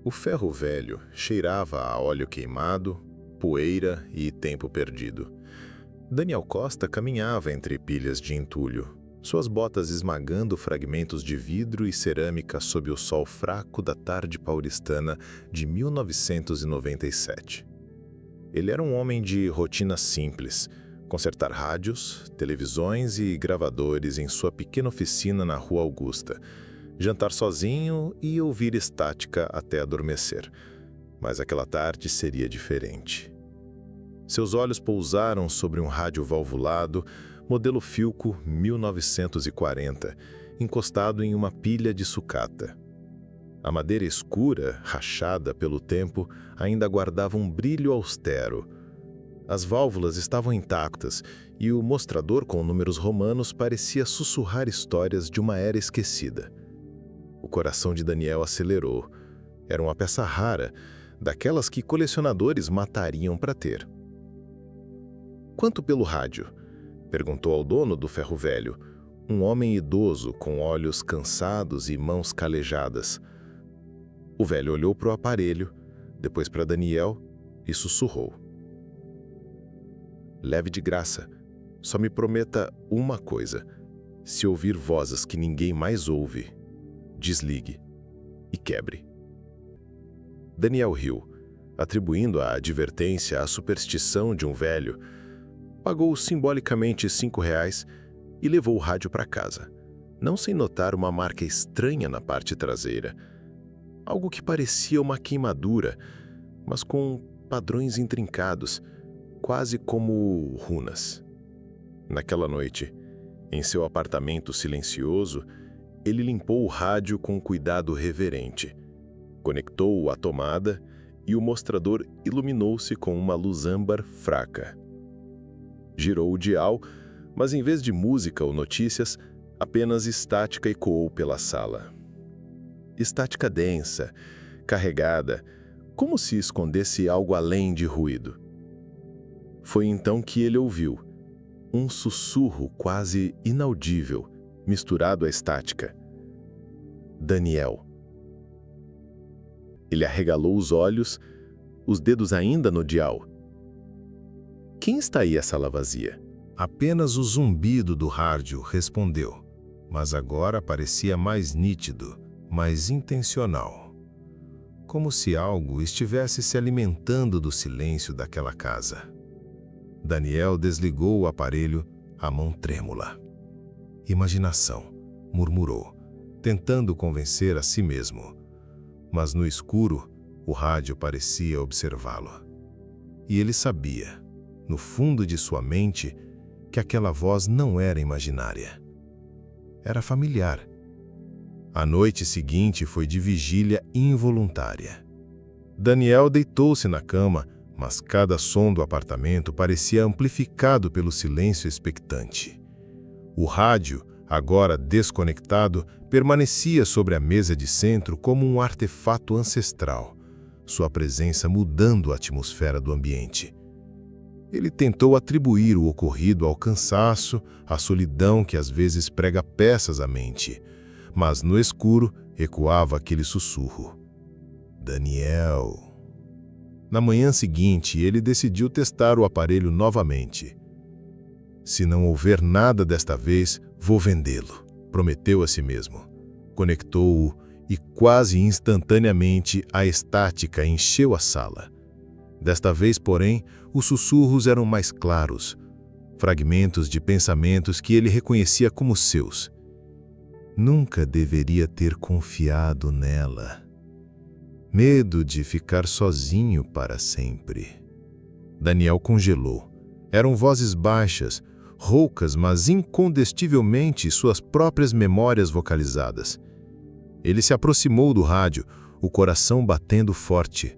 O ferro velho cheirava a óleo queimado, poeira e tempo perdido. Daniel Costa caminhava entre pilhas de entulho, suas botas esmagando fragmentos de vidro e cerâmica sob o sol fraco da tarde paulistana de 1997. Ele era um homem de rotina simples, consertar rádios, televisões e gravadores em sua pequena oficina na Rua Augusta, jantar sozinho e ouvir estática até adormecer. Mas aquela tarde seria diferente. Seus olhos pousaram sobre um rádio valvulado, modelo Philco 1940, encostado em uma pilha de sucata. A madeira escura, rachada pelo tempo, ainda guardava um brilho austero. As válvulas estavam intactas e o mostrador com números romanos parecia sussurrar histórias de uma era esquecida. O coração de Daniel acelerou. Era uma peça rara, daquelas que colecionadores matariam para ter. "Quanto pelo rádio?" perguntou ao dono do ferro velho, um homem idoso com olhos cansados e mãos calejadas. O velho olhou para o aparelho, depois para Daniel e sussurrou: "Leve de graça. Só me prometa uma coisa. Se ouvir vozes que ninguém mais ouve, desligue e quebre." Daniel riu, atribuindo a advertência à superstição de um velho. Pagou simbolicamente R$ 5 e levou o rádio para casa, não sem notar uma marca estranha na parte traseira. Algo que parecia uma queimadura, mas com padrões intrincados, quase como runas. Naquela noite, em seu apartamento silencioso, ele limpou o rádio com cuidado reverente. Conectou-o à tomada e o mostrador iluminou-se com uma luz âmbar fraca. Girou o dial, mas em vez de música ou notícias, apenas estática ecoou pela sala. Estática densa, carregada, como se escondesse algo além de ruído. Foi então que ele ouviu um sussurro quase inaudível, misturado à estática. "Daniel." Ele arregalou os olhos, os dedos ainda no dial. "Quem está aí a sala vazia?" Apenas o zumbido do rádio respondeu, mas agora parecia mais nítido, mais intencional. Como se algo estivesse se alimentando do silêncio daquela casa. Daniel desligou o aparelho, a mão trêmula. "Imaginação", murmurou, tentando convencer a si mesmo. Mas no escuro, o rádio parecia observá-lo. E ele sabia, no fundo de sua mente, que aquela voz não era imaginária. Era familiar. A noite seguinte foi de vigília involuntária. Daniel deitou-se na cama, mas cada som do apartamento parecia amplificado pelo silêncio expectante. O rádio, agora desconectado, permanecia sobre a mesa de centro como um artefato ancestral, sua presença mudando a atmosfera do ambiente. Ele tentou atribuir o ocorrido ao cansaço, à solidão que às vezes prega peças à mente, mas no escuro ecoava aquele sussurro: "Daniel." Na manhã seguinte, ele decidiu testar o aparelho novamente. "Se não houver nada desta vez, vou vendê-lo", prometeu a si mesmo. Conectou-o e quase instantaneamente a estática encheu a sala. Desta vez, porém, os sussurros eram mais claros, fragmentos de pensamentos que ele reconhecia como seus. Nunca deveria ter confiado nela. Medo de ficar sozinho para sempre. Daniel congelou. Eram vozes baixas, roucas, mas incontestavelmente suas próprias memórias vocalizadas. Ele se aproximou do rádio, o coração batendo forte.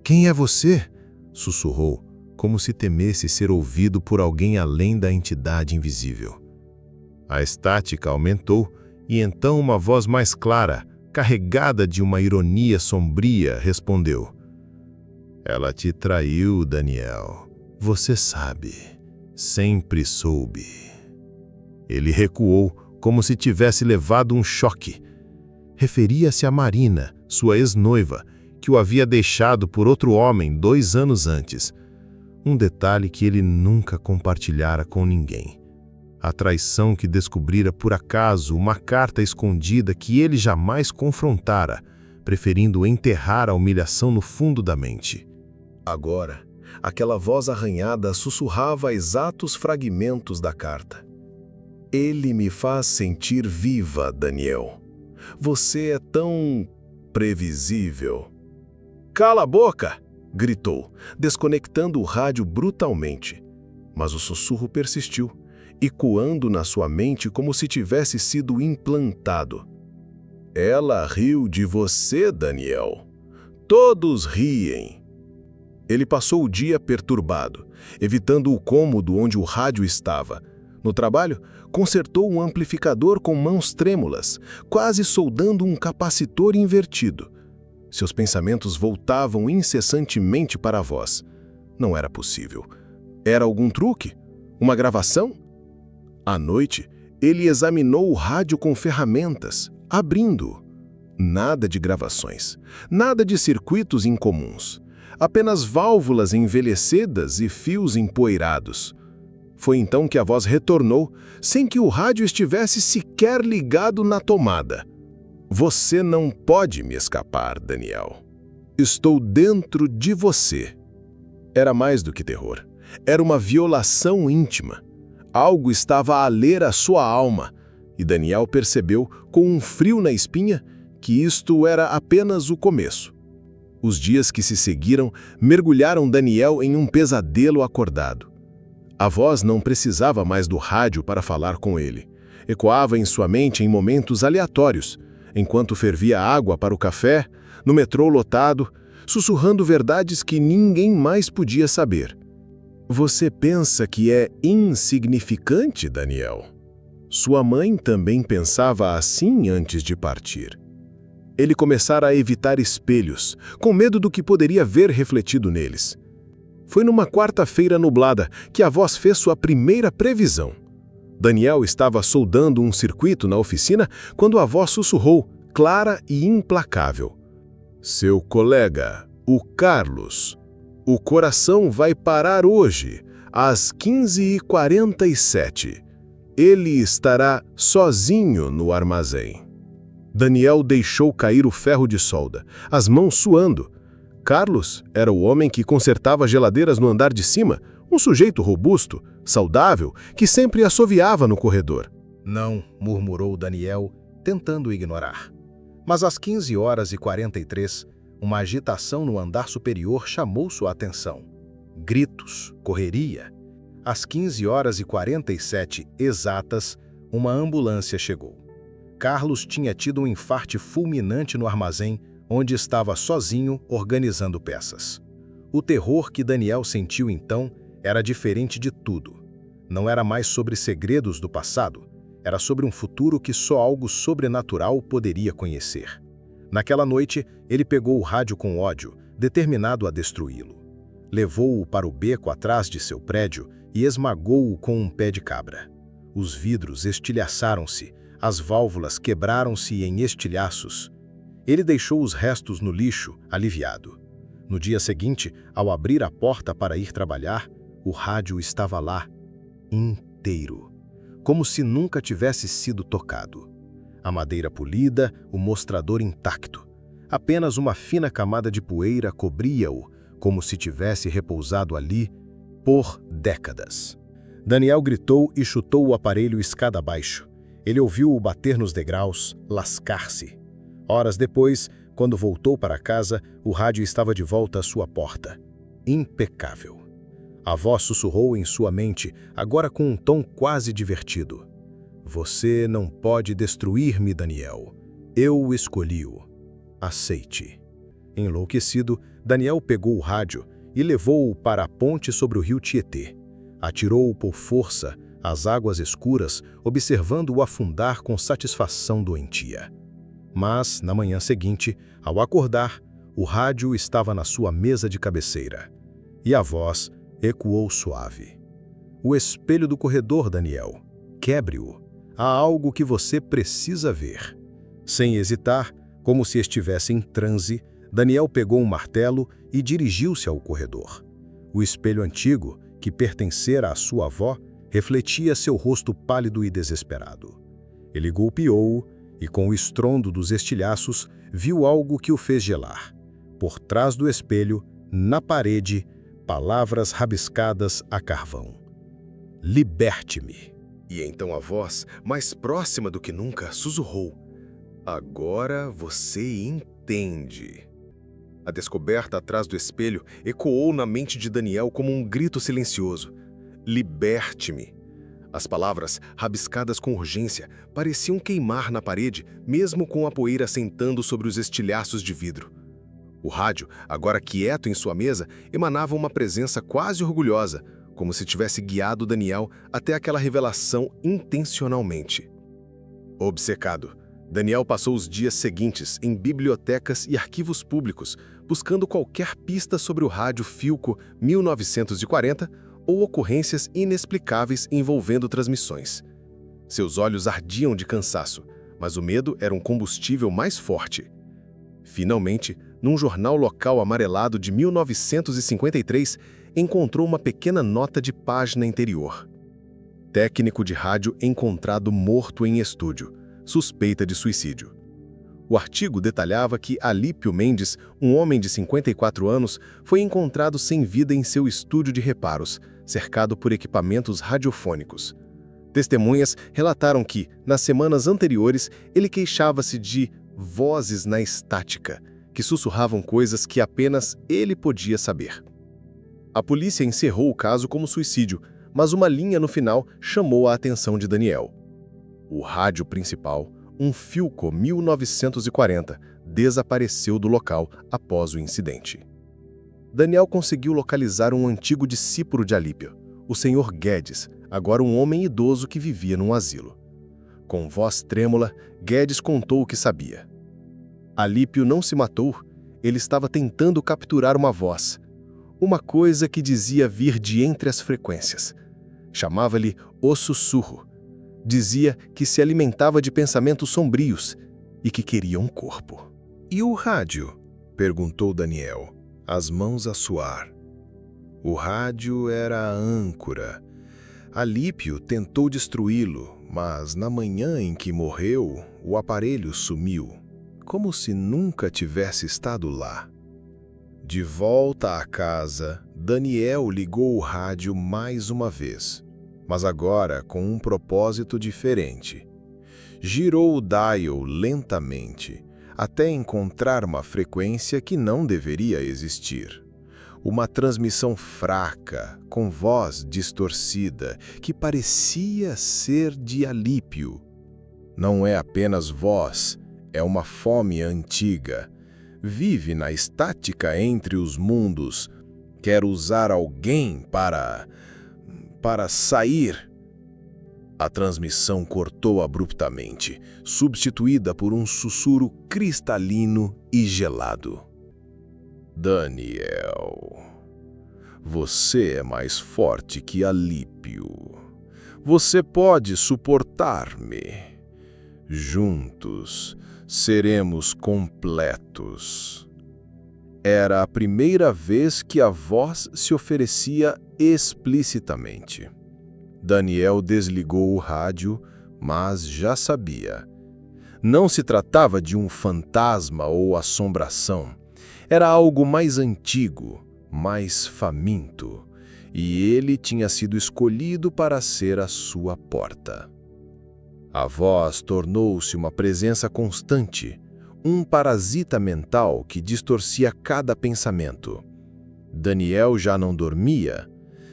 "Quem é você?" sussurrou, como se temesse ser ouvido por alguém além da entidade invisível. A estática aumentou e então uma voz mais clara, carregada de uma ironia sombria, respondeu: "Ela te traiu, Daniel. Você sabe. Sempre soube." Ele recuou, como se tivesse levado um choque. Referia-se a Marina, sua ex-noiva, que o havia deixado por outro homem 2 anos antes. Um detalhe que ele nunca compartilhara com ninguém. A traição que descobrira por acaso, uma carta escondida que ele jamais confrontara, preferindo enterrar a humilhação no fundo da mente. Agora, aquela voz arranhada sussurrava exatos fragmentos da carta. Ele me faz sentir viva, Daniel. Você é tão previsível. Cala a boca! Gritou, desconectando o rádio brutalmente. Mas o sussurro persistiu, ecoando na sua mente como se tivesse sido implantado. Ela riu de você, Daniel. Todos riem. Ele passou o dia perturbado, evitando o cômodo onde o rádio estava. No trabalho, consertou um amplificador com mãos trêmulas, quase soldando um capacitor invertido. Seus pensamentos voltavam incessantemente para a voz. Não era possível. Era algum truque? Uma gravação? À noite, ele examinou o rádio com ferramentas, abrindo-o. Nada de gravações, nada de circuitos incomuns. Apenas válvulas envelhecidas e fios empoeirados. Foi então que a voz retornou, sem que o rádio estivesse sequer ligado na tomada. Você não pode me escapar, Daniel. Estou dentro de você. Era mais do que terror. Era uma violação íntima. Algo estava a ler a sua alma, e Daniel percebeu, com um frio na espinha, que isto era apenas o começo. Os dias que se seguiram mergulharam Daniel em um pesadelo acordado. A voz não precisava mais do rádio para falar com ele. Ecoava em sua mente em momentos aleatórios, enquanto fervia água para o café, no metrô lotado, sussurrando verdades que ninguém mais podia saber. Você pensa que é insignificante, Daniel? Sua mãe também pensava assim antes de partir. Ele começara a evitar espelhos, com medo do que poderia ver refletido neles. Foi numa quarta-feira nublada que a voz fez sua primeira previsão. Daniel estava soldando um circuito na oficina quando a voz sussurrou, clara e implacável. Seu colega, o Carlos. O coração vai parar hoje, às 15h47. Ele estará sozinho no armazém. Daniel deixou cair o ferro de solda, as mãos suando. Carlos era o homem que consertava geladeiras no andar de cima, um sujeito robusto, saudável, que sempre assoviava no corredor. Não, murmurou Daniel, tentando ignorar. Mas às 15h43, uma agitação no andar superior chamou sua atenção. Gritos, correria. Às 15h47 exatas, uma ambulância chegou. Carlos tinha tido um infarte fulminante no armazém, onde estava sozinho organizando peças. O terror que Daniel sentiu então era diferente de tudo. Não era mais sobre segredos do passado, era sobre um futuro que só algo sobrenatural poderia conhecer. Naquela noite, ele pegou o rádio com ódio, determinado a destruí-lo. Levou-o para o beco atrás de seu prédio e esmagou-o com um pé de cabra. Os vidros estilhaçaram-se, as válvulas quebraram-se em estilhaços. Ele deixou os restos no lixo, aliviado. No dia seguinte, ao abrir a porta para ir trabalhar, o rádio estava lá, inteiro, como se nunca tivesse sido tocado. A madeira polida, o mostrador intacto. Apenas uma fina camada de poeira cobria-o, como se tivesse repousado ali por décadas. Daniel gritou e chutou o aparelho escada abaixo. Ele ouviu-o bater nos degraus, lascar-se. Horas depois, quando voltou para casa, o rádio estava de volta à sua porta. Impecável. A voz sussurrou em sua mente, agora com um tom quase divertido. Você não pode destruir-me, Daniel. Eu o escolhi-o. Aceite. Enlouquecido, Daniel pegou o rádio e levou-o para a ponte sobre o rio Tietê. Atirou-o por força às águas escuras, observando-o afundar com satisfação doentia. Mas, na manhã seguinte, ao acordar, o rádio estava na sua mesa de cabeceira. E a voz ecoou suave. O espelho do corredor, Daniel. Quebre-o. Há algo que você precisa ver. Sem hesitar, Como se estivesse em transe, Daniel pegou um martelo e dirigiu-se ao corredor. O espelho antigo, que pertencera à sua avó, refletia seu rosto pálido e desesperado. Ele golpeou-o e, com o estrondo dos estilhaços, viu algo que o fez gelar. Por trás do espelho, na parede, palavras rabiscadas a carvão. Liberte-me. E então a voz, mais próxima do que nunca, sussurrou: agora você entende. A descoberta atrás do espelho ecoou na mente de Daniel como um grito silencioso. Liberte-me. As palavras, rabiscadas com urgência, pareciam queimar na parede, mesmo com a poeira assentando sobre os estilhaços de vidro. O rádio, agora quieto em sua mesa, emanava uma presença quase orgulhosa, como se tivesse guiado Daniel até aquela revelação intencionalmente. Obcecado, Daniel passou os dias seguintes em bibliotecas e arquivos públicos, buscando qualquer pista sobre o rádio Philco 1940 ou ocorrências inexplicáveis envolvendo transmissões. Seus olhos ardiam de cansaço, mas o medo era um combustível mais forte. Finalmente, num jornal local amarelado de 1953, encontrou uma pequena nota de página interior. Técnico de rádio encontrado morto em estúdio, suspeita de suicídio. O artigo detalhava que Alípio Mendes, um homem de 54 anos, foi encontrado sem vida em seu estúdio de reparos, cercado por equipamentos radiofônicos. Testemunhas relataram que, nas semanas anteriores, ele queixava-se de vozes na estática, que sussurravam coisas que apenas ele podia saber. A polícia encerrou o caso como suicídio, mas uma linha no final chamou a atenção de Daniel. O rádio principal, um Philco 1940, desapareceu do local após o incidente. Daniel conseguiu localizar um antigo discípulo de Alípio, o Sr. Guedes, agora um homem idoso que vivia num asilo. Com voz trêmula, Guedes contou o que sabia. Alípio não se matou, ele estava tentando capturar uma voz, uma coisa que dizia vir de entre as frequências. Chamava-lhe o sussurro. Dizia que se alimentava de pensamentos sombrios e que queria um corpo. E o rádio? Perguntou Daniel, as mãos a suar. O rádio era a âncora. Alípio tentou destruí-lo, mas na manhã em que morreu, o aparelho sumiu, como se nunca tivesse estado lá. De volta à casa, Daniel ligou o rádio mais uma vez, mas agora com um propósito diferente. Girou o dial lentamente, até encontrar uma frequência que não deveria existir. Uma transmissão fraca, com voz distorcida, que parecia ser de Alípio. Não é apenas voz, é uma fome antiga. Vive na estática entre os mundos. Quer usar alguém para sair. A transmissão cortou abruptamente, substituída por um sussurro cristalino e gelado. Daniel, você é mais forte que Alípio. Você pode suportar-me. Juntos seremos completos. Era a primeira vez que a voz se oferecia explicitamente. Daniel desligou o rádio, mas já sabia. Não se tratava de um fantasma ou assombração. Era algo mais antigo, mais faminto, e ele tinha sido escolhido para ser a sua porta. A voz tornou-se uma presença constante, um parasita mental que distorcia cada pensamento. Daniel já não dormia.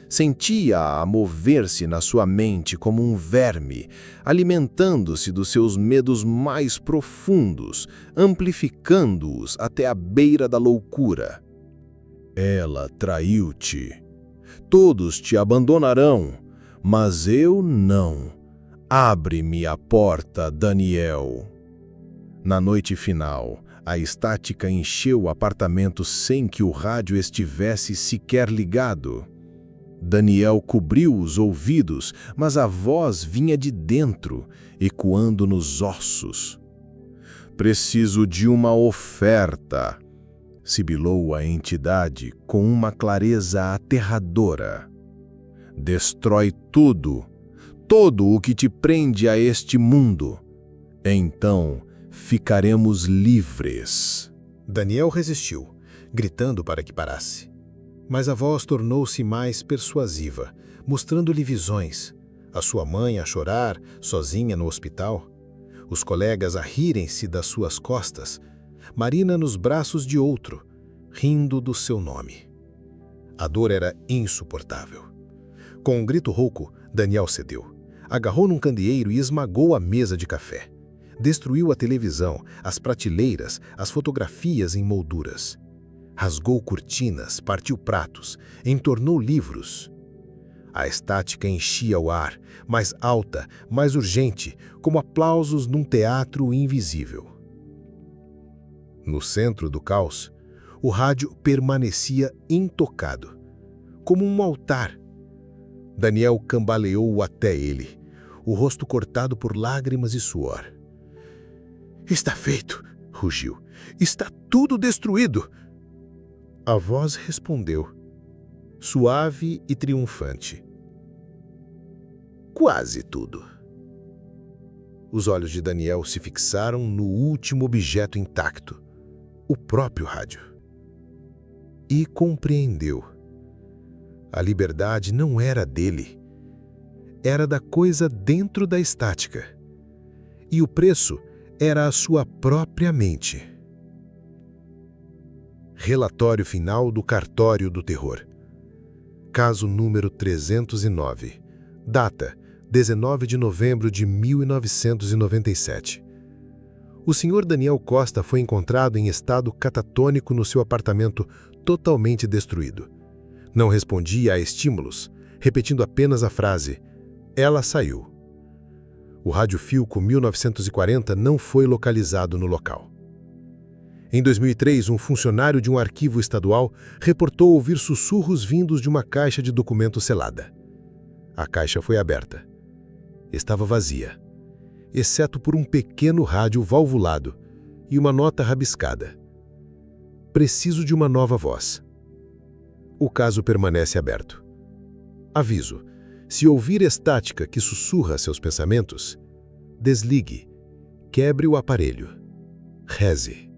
Sentia-a mover-se na sua mente como um verme, alimentando-se dos seus medos mais profundos, amplificando-os até a beira da loucura. Ela traiu-te. Todos te abandonarão, mas eu não. Abre-me a porta, Daniel. Na noite final, a estática encheu o apartamento sem que o rádio estivesse sequer ligado. Daniel cobriu os ouvidos, mas a voz vinha de dentro, ecoando nos ossos. preciso de uma oferta, sibilou a entidade com uma clareza aterradora. Destrói tudo, todo o que te prende a este mundo. Então ficaremos livres. Daniel resistiu, gritando para que parasse. Mas a voz tornou-se mais persuasiva, mostrando-lhe visões. A sua mãe a chorar, sozinha no hospital. Os colegas a rirem-se das suas costas. Marina nos braços de outro, rindo do seu nome. A dor era insuportável. Com um grito rouco, Daniel cedeu. Agarrou num candeeiro e esmagou a mesa de café. Destruiu a televisão, as prateleiras, as fotografias em molduras. Rasgou cortinas, partiu pratos, entornou livros. A estática enchia o ar, mais alta, mais urgente, como aplausos num teatro invisível. No centro do caos, o rádio permanecia intocado, como um altar. Daniel cambaleou até ele, o rosto cortado por lágrimas e suor. "Está feito", rugiu. "Está tudo destruído." A voz respondeu, suave e triunfante. "Quase tudo." Os olhos de Daniel se fixaram no último objeto intacto, o próprio rádio. E compreendeu. A liberdade não era dele. Era da coisa dentro da estática. E o preço era a sua própria mente. Relatório final do Cartório do Terror. Caso número 309. Data: 19 de novembro de 1997. O Sr. Daniel Costa foi encontrado em estado catatônico no seu apartamento totalmente destruído. Não respondia a estímulos, repetindo apenas a frase: "Ela saiu." O rádio Philco 1940 não foi localizado no local. Em 2003, um funcionário de um arquivo estadual reportou ouvir sussurros vindos de uma caixa de documento selada. A caixa foi aberta. Estava vazia, exceto por um pequeno rádio valvulado e uma nota rabiscada. "Preciso de uma nova voz." O caso permanece aberto. Aviso: se ouvir estática que sussurra seus pensamentos, desligue, quebre o aparelho, reze.